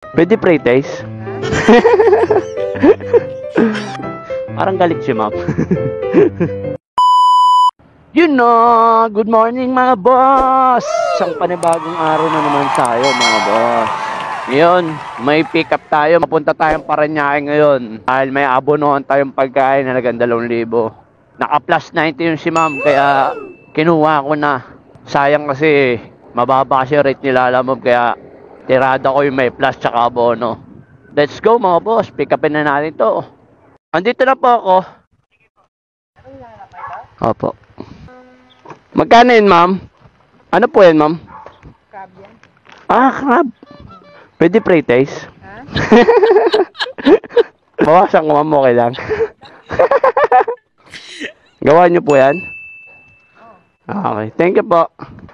Pwede pre-taste? Parang galit si ma'am. Yun na! Good morning mga boss! Isang panibagong araw na naman tayo mga boss. Ngayon, may pick up tayo. Mapunta tayong Parañaque ngayon. Dahil may abonohan tayong pagkain na nagang 2,000. Naka plus 90 yung si ma'am, kaya kinuha ko na. Sayang kasi mababa kasi rate nila Lalamove, kaya tirada ko yung may plus tsaka abono. Let's go mga boss, pick upin na natin to. Andito na po ako. Opo. Magkano yun ma'am? Ano po yan ma'am? Crab yan. Ah, crab. Pwede pre-taste? Ha? Bawasan ko ma'am, okay lang. Gawa nyo po yan? Okay, thank you po.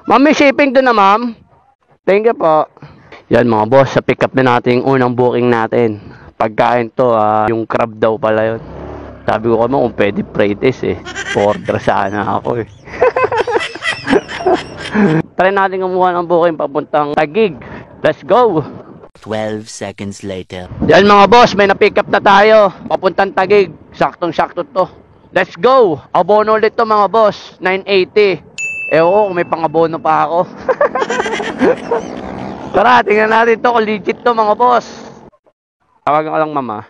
Ma'am, may shipping doon na ma'am. Thank you po. Yan mga boss, sa pick up na natin yung unang booking natin. Pagkain to, yung crab daw pala yun. Sabi ko kamo kung pwede pre-taste eh. Order sana ako eh. Try natin kumuha ng booking papuntang Taguig. Let's go! 12 seconds later. Yan mga boss, may na-pick up na tayo. Papuntang Taguig. Saktong-sakto to. Let's go! Abono ulit to mga boss. 980. Ewan ko kung may pang-abono pa ako. Tara, tingnan natin to kung legit to mga boss. Tawagan ko lang mama.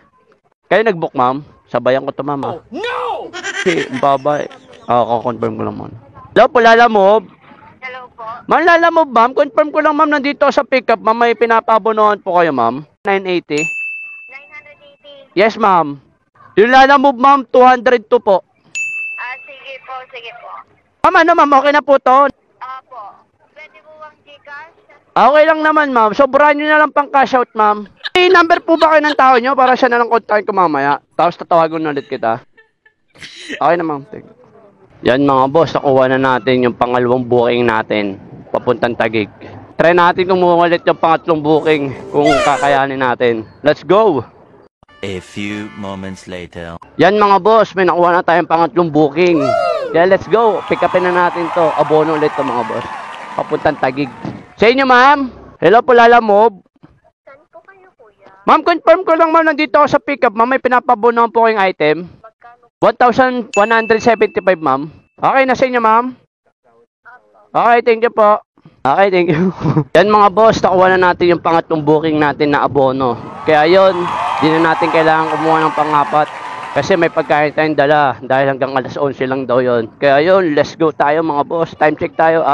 Kayo nag-book ma'am? Sabayan ko to mama. Oh, no! Okay, bye-bye. Confirm ko lang muna. Hello po, Lalamove. Hello po. Ma'am, Lalamove ma'am. Confirm ko lang ma'am, nandito sa pick-up. Ma'am, may pinapabonohan po kayo ma'am. 980. 980. Yes ma'am. Yung Lalamove ma'am, 202 po. Sige po, sige po. Ma'am, ano ma'am, okay na po to? Apo. Pwede po bang Gcash? Okay lang naman ma'am. Sobrahan nyo na lang pang cash out ma'am. May number po ba kayo ng tao nyo para siya na lang kontakin ko mamaya? Tapos tatawagan na ulit kita. Okay na ma'am. Yan mga boss, nakuha na natin yung pangalawang booking natin. Papuntang Taguig. Try natin kumuha ulit yung pangatlong booking kung kakayanin natin. Let's go! A few moments later. Yan mga boss, may nakuha na tayong pangatlong booking. Kaya let's go, pick upin na natin to. Abono ulit to mga boss. Papuntang Taguig. Sa inyo ma'am, hello po Lalamove. Saan po kayo kuya? Ma'am, confirm ko lang ma'am, nandito ako sa pick up. Ma'am, may pinapabonohan po kayong item. Magkano? 1,175 ma'am. Okay na sa inyo ma'am? Okay, thank you po. Okay, thank you. Yan mga boss, nakuha na natin yung pangatlong booking natin na abono. Kaya yun, di na natin kailangan kumuha ng pangapat. Kasi may pagkain tayong dala. Dahil hanggang alas 11 lang daw yun. Kaya yun, let's go tayo mga boss. Time check tayo.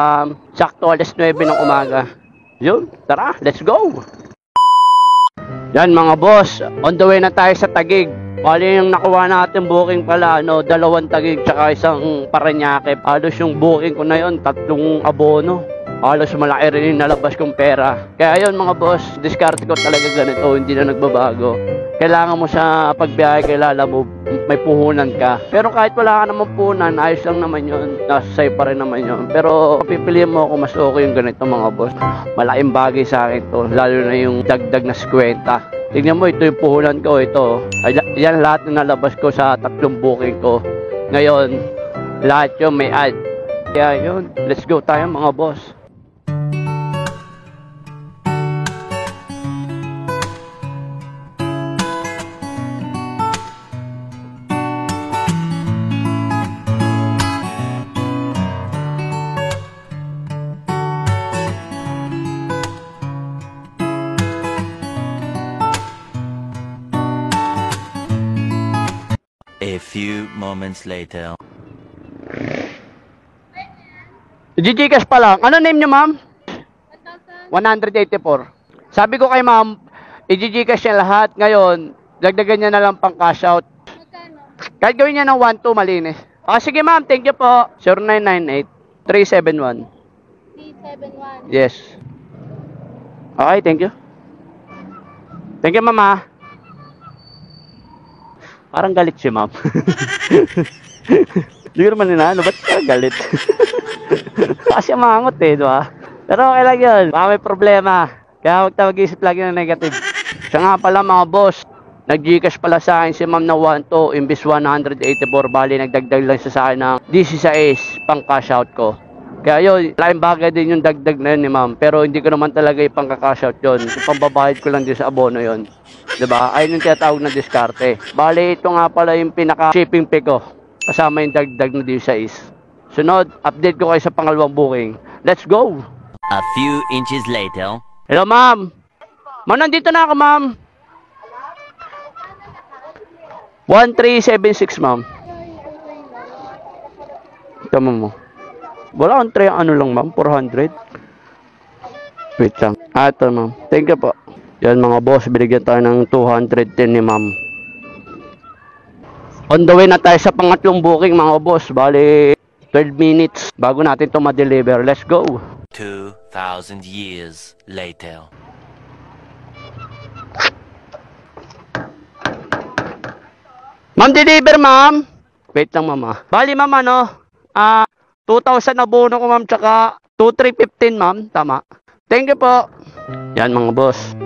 Sakto alas 9 ng umaga. Yun, tara, let's go. Yan mga boss, on the way na tayo sa Taguig. Bali yung nakuha natin booking pala, 2 Taguig tsaka 1 Parañaque. Halos yung booking ko na yun, 3 abono. Halos malaki rin yung nalabas kong pera. Kaya yun mga boss, diskarte ko talaga ganito, hindi na nagbabago. Kailangan mo sa pagbiyahe kay Lalamove, may puhunan ka. Pero kahit wala ka naman puhunan, ayos lang naman yun. Nasa sa'yo pa rin naman yun. Pero pipiliin mo ako, mas okay yung ganito mga boss. Malaking bagay sa akin to, lalo na yung dagdag na 50. Tignan mo, ito yung puhunan ko, ito. Yan lahat na nalabas ko sa 3 booking ko. Ngayon, lahat yun may add. Kaya yun, let's go tayo mga boss. A few moments later. Gcash pa lang. Ano name niyo ma'am? 184. Sabi ko kay ma'am, i-Gcash niya lahat. Ngayon, dagdagan niya na lang pang cash out. Kahit gawin niya ng 1-2, malinis. Sige ma'am, thank you po. 0998 371. 371. Yes. Okay, thank you. Thank you mama. Parang galit si ma'am. Hindi ko naman inaano, ba't parang galit? Kasi mangot eh, di ba? Pero okay lang yun, baka may problema. Kaya huwag tayo mag-isip lagi ng negative. Siya nga pala mga boss, nag-Gcash pala sa akin si ma'am na 1-2, imbis 184, bali nagdagdag lang siya sa akin ng 16 pang cash out ko. Kaya yun, laking bagay din yung dagdag na yun ni ma'am. Pero hindi ko naman talaga ipang-cash out yun. Ipambabayad ko lang din sa abono yun. Diba? Ayun yung tinatawag na diskarte. Bali, ito nga pala yung pinaka-shipping fee ko. Kasama yung dagdag na D6. Sunod, update ko kayo sa pangalawang booking. Let's go! A few inches later. Hello, ma'am. Ma'am, nandito na ako, ma'am. 1376, ma'am. Tama mo. Wala akong try, ano lang, ma'am, 400. Wait lang. Ito, ma'am. Thank you po. Yan, mga boss, binigyan tayo ng 210 ni ma'am. On the way na tayo sa pangatlong booking, mga boss. Bali, 12 minutes bago natin ito ma-deliver. Let's go. 2,000 years later. Ma'am, deliver, ma'am. Wait lang, ma'am. Bali, ma'am, ano? 2,000 na bono ko, ma'am, tsaka 2,315, ma'am. Tama. Thank you po. Yan, mga boss.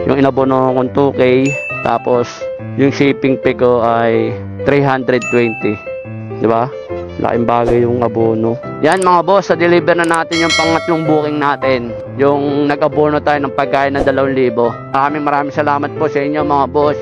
Yung inabono kong 2K, tapos yung shipping fee ko ay 320. Diba? Laking bagay yung abono. Yan, mga boss, sa deliver na natin yung pangatlong booking natin. Yung nag-abono tayo ng pagkain ng 2,000. Maraming salamat po sa inyo, mga boss.